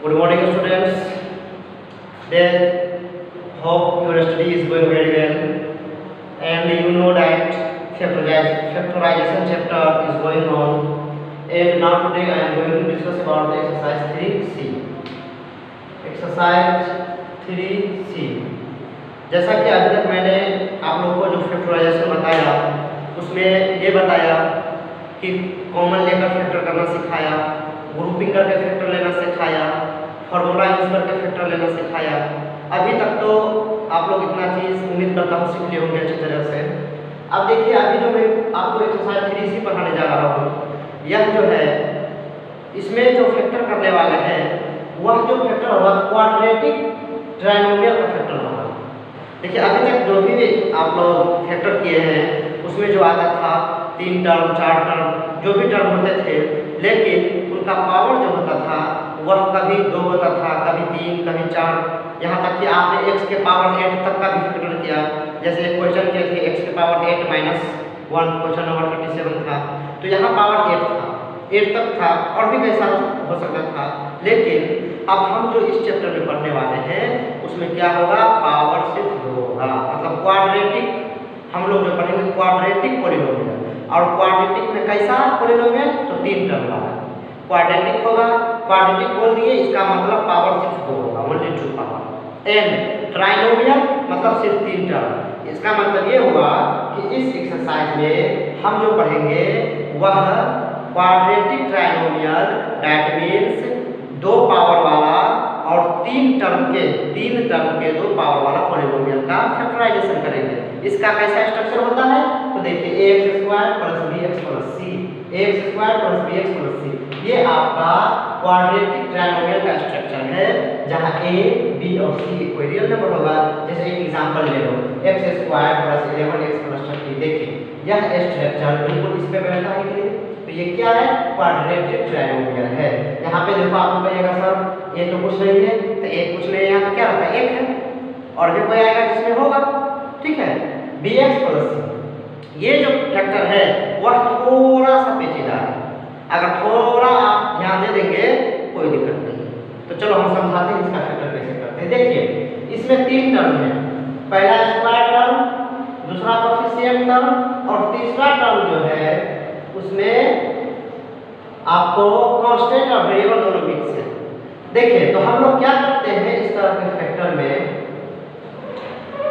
Good morning, students. They hope your study is going very well, and you know that factorization chapter is going on. And now today I am going to discuss about the exercise 3C. Exercise 3C. जैसा कि अभी तक मैंने आप लोगों को जो factorisation बताया उसमें ये बताया कि कॉमन लेकर फैक्टर करना सिखाया, ग्रुपिंग करके फैक्टर लेना सिखाया, फॉर्मूला यूज करके फैक्टर लेना सिखाया। अभी तक तो आप लोग इतना चीज़ उम्मीद करता हूँ सीख लिए होंगे अच्छी तरह से। अब देखिए अभी जो मैं आपको एक्सरसाइज 3C पढ़ाने जा रहा हूँ, यह जो है इसमें जो फैक्टर करने वाले हैं वह जो फैक्टर होगा क्वाड्रेटिक ट्राइनोमियल का फैक्टर होगा। देखिए अभी तक जो भी आप लोग फैक्टर किए हैं उसमें जो आता था 3 टर्म 4 टर्म जो भी टर्म होते थे, लेकिन उनका पावर जो होता था वह कभी 2 होता था, कभी 3, कभी 4, यहाँ तक कि आपने x के पावर 8 तक का भी फैक्टर किया। जैसे एक क्वेश्चन किए थे x के पावर 8 माइनस 1, क्वेश्चन नंबर 27 था, तो यहाँ पावर 8 था, 8 तक था और भी कैसा हो सकता था। लेकिन अब हम जो इस चैप्टर में पढ़ने वाले हैं उसमें क्या होगा, पावर सिर्फ 2 होगा, मतलब क्वाड्रेटिक। हम लोग जो पढ़ेंगे क्वाड्रेटिक पॉलिनोमियल, और क्वाड्रेटिक में कैसा पॉलिनोमियल, तो 3 टर्म वाला क्वाड्रेटिक होगा। क्वाड्रेटिक बोल दिए इसका मतलब पावर सिर्फ 2 होगा, ओनली 2 पावर। एंड ट्राइनोमियल मतलब सिर्फ 3 टर्म। इसका मतलब ये हुआ कि इस एक्सरसाइज में हम जो पढ़ेंगे वह quadratic trinomial, that means 2 power वाला और 3 टर्म के 2 पावर वाला पॉलिनोमियल का फैक्टराइजेशन करेंगे। इसका कैसा स्ट्रक्चर होता है, तो देखिए ax² + bx + c, ax² + bx + c, ये आपका क्वाड्रेटिक ट्राइनोमियल का स्ट्रक्चर है, जहां a, b और c कोई रियल नंबर होगा। जैसे एक एग्जांपल ले लो, x² + 11x + 30। देखिए यह स्ट्रक्चर बिल्कुल इस पे बैठा है कि नहीं, तो ये क्या है, क्वाड्रेटिक ट्राइनोमियल है। यहाँ पे देखो आपको कहिएगा सर ये तो कुछ नहीं है, तो एक कुछ नहीं, यहाँ पे क्या रहता है, 1 है, और भी कोई आएगा जिसमें होगा, ठीक है। bx + c ये जो फैक्टर है वह थोड़ा सा पेचीदा है, अगर थोड़ा आप ध्यान दे देंगे कोई दिक्कत नहीं। तो चलो हम समझाते हैं इसका फैक्टर कैसे करते हैं। देखिए इसमें 3 टर्म है, पहला स्क्वायर टर्म, दूसरा कोएफिशिएंट टर्म और तीसरा टर्म जो है उसमें आपको कांस्टेंट और वेरिएबल दोनों मिक्स है। देखिए तो हम लोग क्या करते हैं इस तरह के फैक्टर में,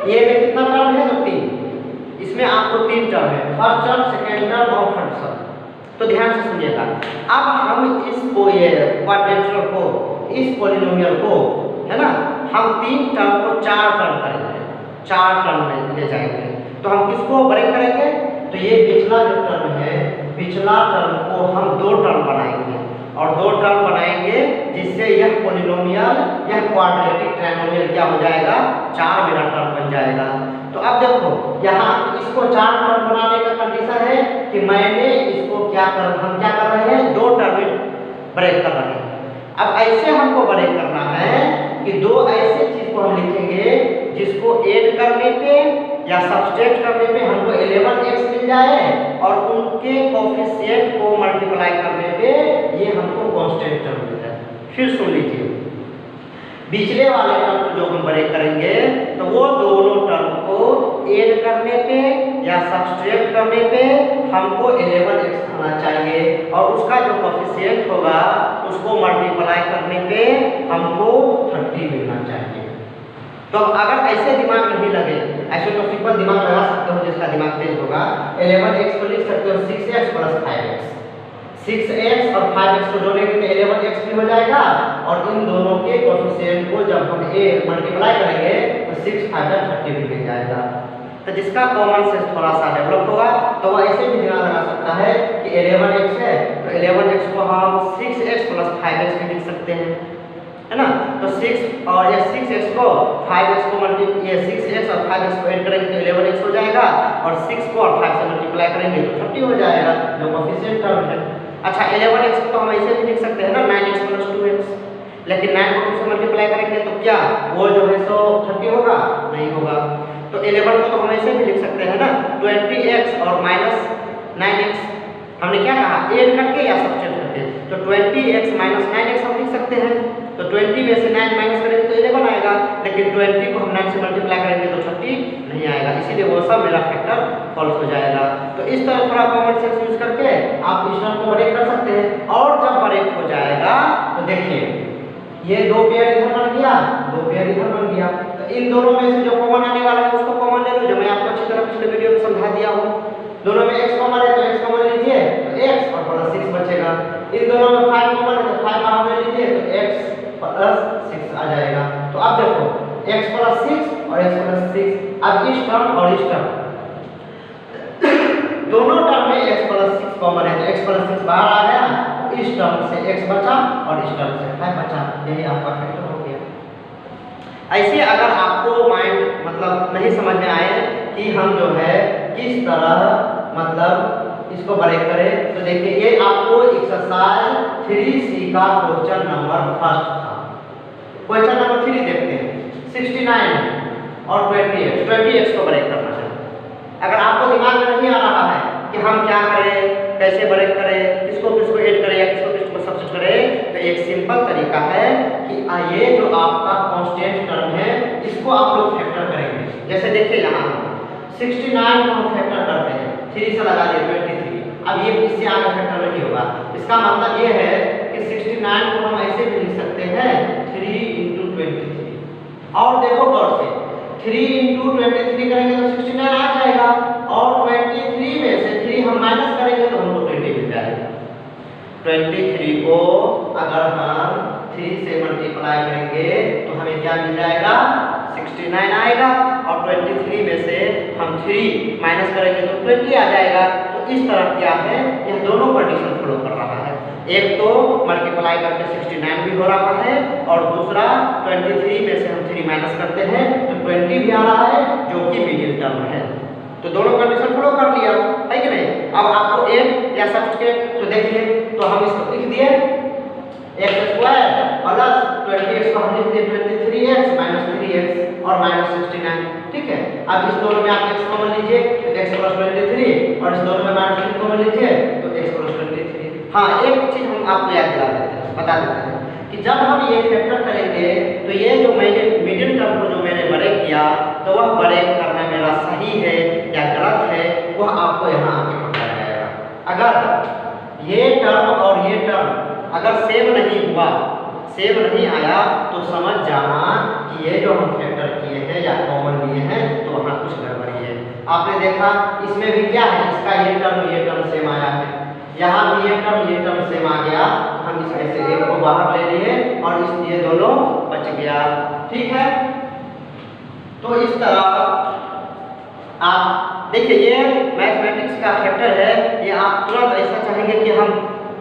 ये में कितना टर्म है, तो 3, इसमें आपको 3 टर्म है, फर्स्ट टर्म, सेकेंड टर्म और थर्ड टर्म। तो ध्यान से सुनिएगा, अब हम इसको ये क्वाड्रेटर को, इस पॉलिनोमियल को, है ना, हम 3 टर्म को 4 टर्म करेंगे, 4 टर्म में ले जाएंगे। तो हम किसको ब्रेक करेंगे, तो ये पिछला जो टर्म है, पिछला टर्म को हम 2 टर्म बनाएंगे और 2 टर्म बनाएंगे जिससे यह पॉलिनोमियल, यह क्वाड्रेटिक ट्राइनोमियल क्या हो जाएगा, 4 मेरा टर्म बन जाएगा। तो अब देखो यहाँ इसको 4 टर्म बनाने का कंडीशन है कि मैंने इसको हम क्या कर रहे हैं, 2 टर्म ब्रेक कर रहे हैं। अब ऐसे हमको ब्रेक करना है कि 2 ऐसे चीज को हम लिखेंगे जिसको ऐड करने पे या सब्सट्रैक्ट करने पे हमको 11x मिल जाए और उनके कोएफिशिएंट को मल्टीप्लाई करने पे ये हमको कांस्टेंट टर्म मिल जाए। फिर सुन लीजिए, पिछले वाले टर्म को जो हम ब्रेक करेंगे तो वो दोनों टर्म को ऐड करने पे या सब्सट्रैक्ट करने पे हमको 11x आना चाहिए और उसका जो कोएफिशिएंट होगा उसको मल्टीप्लाई करने पे हमको 30 मिलना चाहिए। तो अगर ऐसे दिमाग नहीं लगे, ऐसे तो सिंपल दिमाग लगा सकते हो जिसका दिमाग तेज होगा, 11x को लिख सकते हो 6x + 5x, 6x और 5x को जोड़ेंगे तो 11x भी हो जाएगा और इन दोनों के कोएफिशिएंट को जब हम मल्टीप्लाई करेंगे तो 6 × 5 = 30 मिल जाएगा। तो जिसका कॉमन सेंस थोड़ा सा डेवलप होगा तो वह ऐसे भी दिमाग लगा सकता है कि 11x है तो 11x को हम 6x + 5x भी लिख सकते हैं, है ना। तो 6 और ये 6x को 5x को ये 6x और 5x को ऐड करेंगे तो 11x हो जाएगा और 6 को और 5 से मल्टीप्लाई करेंगे तो 30 हो जाएगा, जो कोएफिशिएंट टर्म है। अच्छा 11x को हम ऐसे भी लिख सकते हैं ना, 9x + 2x, लेकिन 9 को 2 से मल्टीप्लाई करेंगे तो क्या वो जो है सो 30 होगा, नहीं होगा। तो 11 को तो हम ऐसे भी लिख सकते हैं ना, 20x और -9x, हमने क्या कहा, ऐड करके या सब्ट्रैक्ट करके, तो 20x - 9x हम लिख सकते हैं। तो 20 में से 9 माइनस करेंगे तो 11 आएगा, लेकिन 20 को हम 9 से मल्टीप्लाई करेंगे तो 30 नहीं आएगा, इसीलिए वो सब मेरा फैक्टर फॉल्स हो जाएगा। तो इस तरह थोड़ा कॉमन सेंस यूज करके आप इस टर्म को ब्रेक कर सकते हैं। और जब ब्रेक हो जाएगा तो देखिए ये 2 पेयर इधर बन गया, 2 पेयर इधर बन गया, तो इन दोनों में से जो कॉमन आने वाला है उसको कॉमन ले लो, जो मैं आपको अच्छी तरह पिछले वीडियो में समझा दिया हूं। दोनों में x कॉमन है तो x कॉमन लीजिए तो x और प्लस 6 बचेगा। इन दोनों में 5 कॉमन है तो 5 बाहर ले लीजिए तो x प्लस 6 आ जाएगा। तो अब देखो x प्लस 6 और x प्लस 6, अब इस टर्म और इस टर्म दोनों टर्म में x प्लस 6 कॉमन है तो x प्लस 6 बाहर आ गया, तो इस टर्म से x बचा और इस टर्म से 5 बचा, यही आपका फैक्टर हो गया। ऐसे अगर आपको माइंड मतलब नहीं समझ में आए कि हम जो है किस तरह मतलब इसको ब्रेक करें, तो देखिए ये आपको एक्सरसाइज 3C का क्वेश्चन नंबर फर्स्ट था। क्वेश्चन नंबर 3 देखते हैं, 69 और 20x को ब्रेक करना है। अगर आपको दिमाग में नहीं आ रहा है कि हम क्या करें, कैसे ब्रेक करें, किसको किसको ऐड करें या किसको किसको सब्स्टिट्यूट करें, तो एक सिंपल तरीका है कि ये जो आपका कांस्टेंट टर्म है इसको आप लोग फैक्टर करेंगे। जैसे देखिए यहाँ 69 को हम फैक्टर करते हैं, 3 से लगा दिए 23, अब ये इससे आगे फैक्टर नहीं होगा। इसका मतलब ये है कि 69 को हम ऐसे भी लिख सकते हैं 3 × 23। और देखो गौर से 3 × 23 करेंगे तो 69 आ जाएगा, और 23 में से 3 हम माइनस करेंगे तो हमको 20 मिल जाएगा। 23 को अगर हम 3 से मल्टीप्लाई करेंगे तो हमें क्या मिल जाएगा, 69 आएगा, और 23 में से हम 3 माइनस करेंगे तो 20 आ जाएगा। तो इस तरह क्या है, यह दोनों कंडीशन फॉलो कर रहा है। एक तो मल्टीप्लाई करके 69 भी हो रहा है, और दूसरा 23 में से हम 3 माइनस करते हैं तो 20 भी आ रहा है, जो कि मिडिल टर्म है। तो दोनों कंडीशन फॉलो कर लिया है कि नहीं। अब आपको एक या सब्स्टिट्यूट, तो देखिए तो हम इसको लिख दिए x² प्लस 20x को हम लिख दिए 23x माइनस 3x और माइनस 69, ठीक है। अब इस दोनों में आप x कॉमन लीजिए तो x प्लस 23, और इस दोनों में माइनस 3 कॉमन लीजिए तो x प्लस 23। हाँ, एक चीज हम आपको याद दिला देते हैं, बता देते हैं कि जब हम ये फैक्टर करेंगे तो ये जो मैंने मिडिल टर्म को जो मैंने ब्रेक किया, तो वह ब्रेक करना मेरा सही है या गलत है, वह आपको यहाँ आके पता जाएगा। अगर ये टर्म और ये टर्म अगर सेम नहीं हुआ, सेम नहीं आया, तो समझ जाना कि ये जो हम फैक्टर किए हैं या कॉमन लिए हैं तो वहाँ कुछ गड़बड़ी है। आपने देखा इसमें भी क्या है, इसका ये टर्म सेम आया है, यहाँ भी ये टर्म सेम आ गया, हम इसमें से एक को बाहर ले लिए और इसलिए दोनों बच गया, ठीक है। तो इस तरह आप देखिए ये मैथमेटिक्स का फैक्टर है, ये आप तुरंत ऐसा चाहेंगे कि हम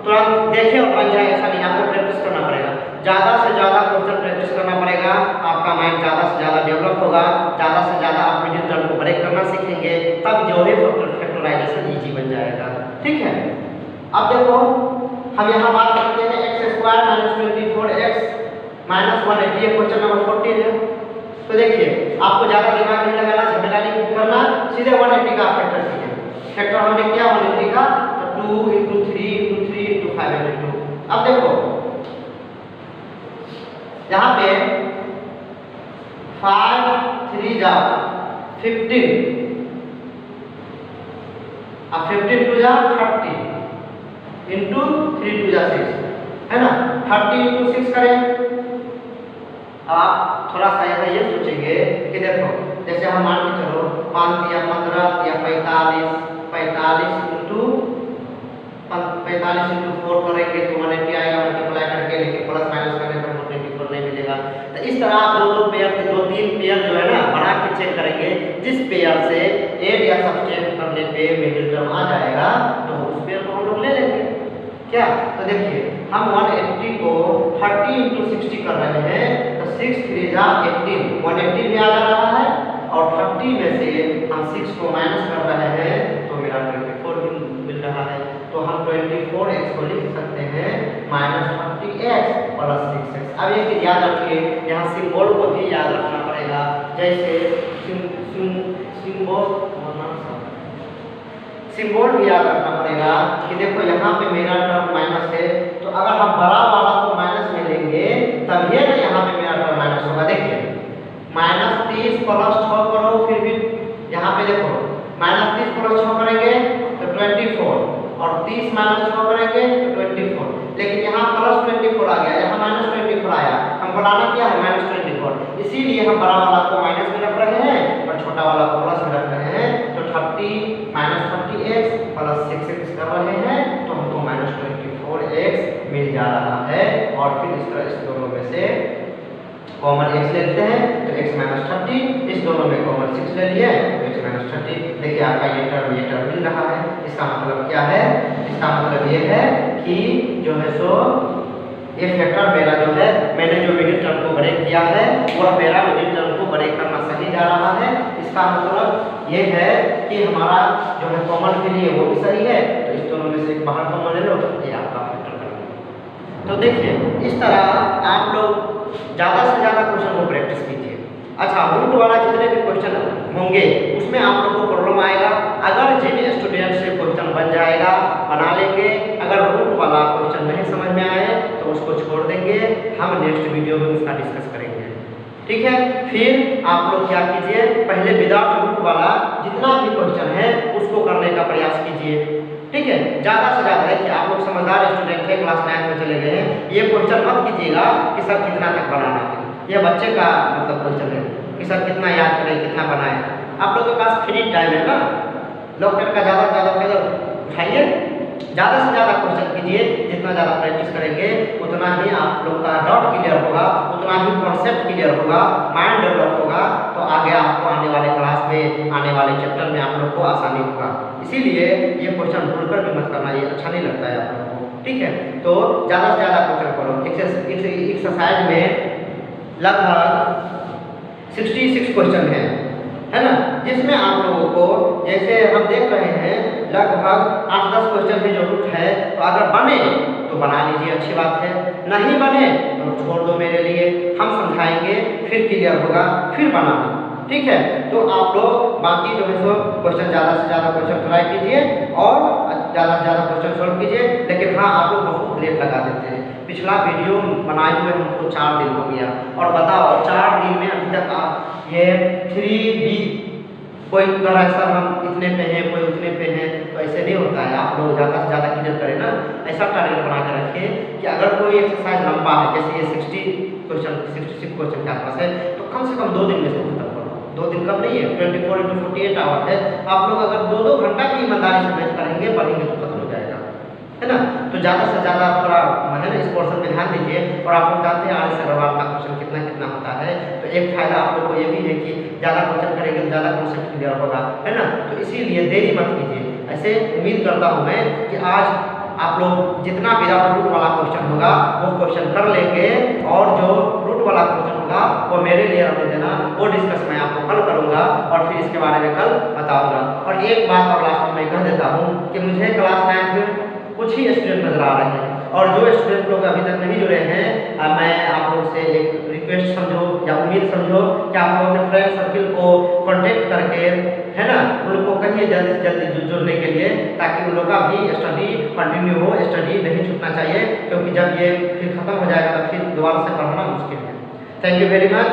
तुरंत देखें और बन जाए, ऐसा नहीं, आपको प्रैक्टिस करना पड़ेगा। ज़्यादा से ज़्यादा क्वेश्चन प्रैक्टिस करना पड़ेगा, आपका माइंड ज़्यादा से ज़्यादा डेवलप होगा, ज़्यादा से ज़्यादा आप मिडिल टर्म को ब्रेक करना सीखेंगे, तब जो है फैक्टराइजेशन ईजी बन जाएगा, ठीक है। अब देखो हम यहाँ बात करते हैं x² minus 24x minus 180, question number 14 है। तो देखिए आपको ज़्यादा दिमाग नहीं लगाना, झमेला नहीं करना, सीधे 180 का फैक्टर कीजिए। फैक्टर हमने किया 180 का, तो 2 × 3 × 3 × 5 × 2। अब देखो यहाँ पे 5 3 जा 15, अब 15 2 जा 30 इंटू 3 2 जा 6, है ना। 30 इंटू 6 करें। अब आप थोड़ा सा यहाँ ये सोचेंगे कि देखो जैसे हम मान के चलो 5 या 15 या 45 इंटू 4 करेंगे तो 180 आएगा मल्टीप्लाई करके, लेकिन प्लस माइनस करने पर 24 नहीं मिलेगा। तो इस तरह आप दो पेयर के 2-3 पेयर जो है ना बना के चेक करेंगे, जिस पेयर से ऐड या सब्सट्रैक्ट करने पे मिडिल टर्म आ जाएगा तो उस पेयर को हम लोग ले लेंगे क्या। तो देखिए हम 180 को 30 इंटू 60 कर रहे हैं, तो 6 3 जा 18, 180 भी आ जा रहा है, और 30 में से हम 6 को माइनस कर रहे हैं तो मेरा 24 मिल रहा है। तो हम 24x को लिख सकते हैं -30x प्लस 6x। अब एक चीज याद रखिए, यहाँ सिंबल को भी याद रखना पड़ेगा। जैसे सिंबल भी याद रखना पड़ेगा कि देखो यहाँ पे मेरा टर्म माइनस है, तो अगर हम बड़ा वाला को माइनस में लेंगे तब तभी है ना यहाँ पे मेरा टर्म माइनस होगा। देखिए -30 प्लस 6 करो, फिर भी यहाँ पे देखो -30 प्लस 6 करेंगे तो 24 और 30 माइनस 6 करेंगे तो 24, लेकिन यहाँ प्लस 24 आ गया, यहाँ माइनस 24 आया। हम बनाना क्या है -24, इसीलिए हम बड़ा वाला को माइनस में रख रहे हैं और छोटा वाला को प्लस में रख रहे हैं। तो 30 -30x प्लस 6x कर रहे हैं तो हमको -24x मिल जा रहा है। और फिर इस तरह इस दोनों में से कॉमन x लेते हैं तो x -30, इस दोनों में कॉमन 6 ले लिए तो x -30। देखिए आपका ये टर्म मिल रहा है। इसका मतलब क्या है? इसका मतलब ये है कि जो है सो ये फैक्टर मेरा जो है, मैंने जो मिडिल टर्म को ब्रेक किया है वह मेरा मिडिल टर्म को ब्रेक करना सही जा रहा है। इसका मतलब ये है कि हमारा जो है कॉमन के लिए वो भी सही है, तो इस दोनों में से एक बाहर कॉमन ले लो, ये आपका फैक्टर बन। तो देखिए इस तरह आप लोग ज़्यादा से ज़्यादा क्वेश्चन को प्रैक्टिस कीजिए। अच्छा, रूट वाला जितने भी क्वेश्चन होंगे उसमें आप लोग को प्रॉब्लम आएगा। अगर जिन स्टूडेंट से क्वेश्चन बन जाएगा बना लेंगे, अगर रूट वाला क्वेश्चन नहीं समझ में आए तो उसको छोड़ देंगे, हम नेक्स्ट वीडियो में उसका डिस्कस करेंगे। ठीक है, फिर आप लोग क्या कीजिए, पहले विदाउट रूट वाला जितना भी क्वेश्चन है उसको करने का प्रयास कीजिए। ठीक है, ज़्यादा से ज़्यादा। देखिए आप लोग समझदार स्टूडेंट हैं, क्लास 9 में चले गए हैं, ये क्वेश्चन मत कीजिएगा कि सर कितना तक बनाना है। ये बच्चे का मतलब क्वेश्चन है कि सर कितना याद करें, कितना बनाए। आप लोग के पास फ्री टाइम है ना, लॉकडाउन का ज़्यादा से ज़्यादा फायदा उठाइए, ज़्यादा से ज़्यादा क्वेश्चन कीजिए। जितना ज़्यादा प्रैक्टिस करेंगे उतना ही आप लोग का डाउट क्लियर होगा, उतना ही कॉन्सेप्ट क्लियर होगा, माइंड डेवलप होगा, तो आगे आपको आने वाले क्लास में, आने वाले चैप्टर में आप लोग को आसानी होगा। इसीलिए ये क्वेश्चन भूलकर भी मत करना, ये अच्छा नहीं लगता है आप लोग को। ठीक है, तो ज़्यादा से ज़्यादा क्वेश्चन करो। एक्सरसाइज में लगभग 66 क्वेश्चन है ना, जिसमें आप लोगों को जैसे हम देख रहे हैं लगभग 8-10 क्वेश्चन में जो रूट है, तो अगर बने तो बना लीजिए, अच्छी बात है। नहीं बने तो छोड़ दो मेरे लिए, हम समझाएंगे, फिर क्लियर होगा, फिर बनाना। ठीक है, तो आप लोग बाकी जो है सो क्वेश्चन ज़्यादा से ज़्यादा क्वेश्चन ट्राई कीजिए और ज़्यादा से ज़्यादा क्वेश्चन सॉल्व कीजिए। लेकिन हाँ, आप लोग बहुत लेट लगा देते हैं। पिछला वीडियो बनाए हुए हमको 4 दिन हो गया, और बताओ 4 दिन में अभी तक आप ये 3B कोई कर रहा है सर हम इतने पे हैं, कोई उतने पे हैं, तो ऐसे नहीं होता है। आप लोग ज़्यादा से ज़्यादा क्लियर करें ना, ऐसा टारगेट बना के रखें कि अगर कोई एक्सरसाइज लंबा है, जैसे ये 66 क्वेश्चन के आसपास है, तो कम से कम 2 दिन में से खत्म करो। 2 दिन कम नहीं है, 24 × 48 आवर है। आप लोग अगर 2-2 घंटा की ईमानदारी से मैच करेंगे, पढ़ेंगे तो खत्म हो जाएगा, है ना। तो ज़्यादा से ज़्यादा थोड़ा है ना इस पोर्शन में ध्यान दीजिए। और आप लोग जानते हैं RS अग्रवाल का क्वेश्चन कितना होता है, तो एक फायदा आप लोग को ये भी है कि ज़्यादा क्वेश्चन करेंगे तो ज़्यादा कॉन्सेप्ट क्लियर होगा, है ना। तो इसीलिए देरी मत कीजिए। ऐसे उम्मीद करता हूँ मैं कि आज आप लोग जितना विदाउट रूट वाला क्वेश्चन होगा वो क्वेश्चन कर लेंगे, और जो रूट वाला क्वेश्चन होगा वो मेरे लिए रखने देना, वो डिस्कस मैं आपको कल करूँगा और फिर इसके बारे में कल बताऊँगा। और एक बात और लास्ट में मैं कह देता हूँ कि मुझे क्लास 9 में कुछ ही स्टूडेंट नजर आ रहे हैं, और जो स्टूडेंट लोग अभी तक नहीं जुड़े हैं, मैं आप लोग से एक रिक्वेस्ट समझो या उम्मीद समझो कि आप लोग अपने फ्रेंड सर्किल को कांटेक्ट करके, है ना, उनको कहिए जल्दी से जल्दी जुड़ने के लिए, ताकि उन लोग का भी स्टडी कंटिन्यू हो, स्टडी नहीं छूटना चाहिए, क्योंकि जब ये फिर खत्म हो जाएगा तो फिर दोबारा से पढ़ना मुश्किल है। Thank you very much.